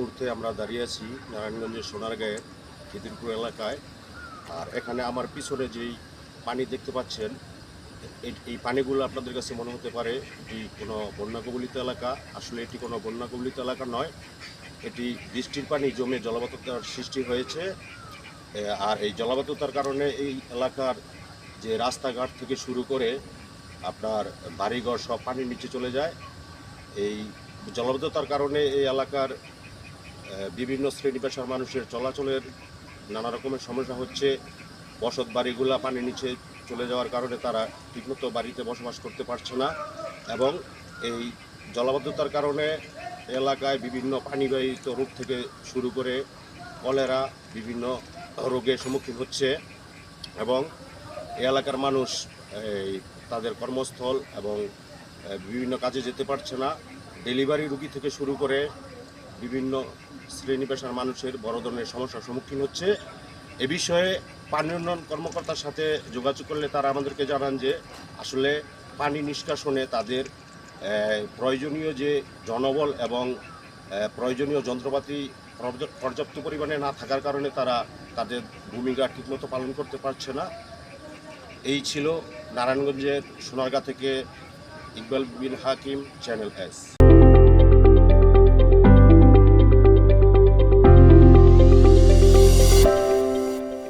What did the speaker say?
মুহূর্তে আমরা দাঁড়িয়ে আছি নারায়ণগঞ্জের সোনারগাঁয়ের খিদিরপুর এলাকায়। আর এখানে আমার পিছনে যেই পানি দেখতে পাচ্ছেন, এই পানিগুলো আপনাদের কাছে মনে হতে পারে এটি কোনো বন্যা কবলিত এলাকা। আসলে এটি কোনো বন্যা কবলিত এলাকা নয়, এটি বৃষ্টির পানি জমে জলাবদ্ধতার সৃষ্টি হয়েছে। আর এই জলাবদ্ধতার কারণে এই এলাকার যে রাস্তাঘাট থেকে শুরু করে আপনার বাড়িঘর সব পানির নিচে চলে যায়। এই জলাবদ্ধতার কারণে এই এলাকার বিভিন্ন শ্রেণী পেশার মানুষের চলাচলের নানা রকমের সমস্যা হচ্ছে। বসত বাড়িগুলা পানির নিচে চলে যাওয়ার কারণে তারা ঠিকমতো বাড়িতে বসবাস করতে পারছে না, এবং এই জলাবদ্ধতার কারণে এলাকায় বিভিন্ন পানিবাহিত রোগ থেকে শুরু করে কলেরা বিভিন্ন রোগের সম্মুখীন হচ্ছে। এবং এই এলাকার মানুষ তাদের কর্মস্থল এবং বিভিন্ন কাজে যেতে পারছে না। ডেলিভারি রোগী থেকে শুরু করে বিভিন্ন শ্রেণী পেশার মানুষের বড় ধরনের সমস্যার সম্মুখীন হচ্ছে। এ বিষয়ে পানি উন্নয়ন কর্মকর্তার সাথে যোগাযোগ করলে তারা আমাদেরকে জানান যে আসলে পানি নিষ্কাশনে তাদের প্রয়োজনীয় যে জনবল এবং প্রয়োজনীয় যন্ত্রপাতি পর্যাপ্ত পরিমাণে না থাকার কারণে তারা তাদের ভূমিকা ঠিকমতো পালন করতে পারছে না। এই ছিল নারায়ণগঞ্জের সোনারগাঁ থেকে ইকবাল বিন হাকিম, চ্যানেল এস।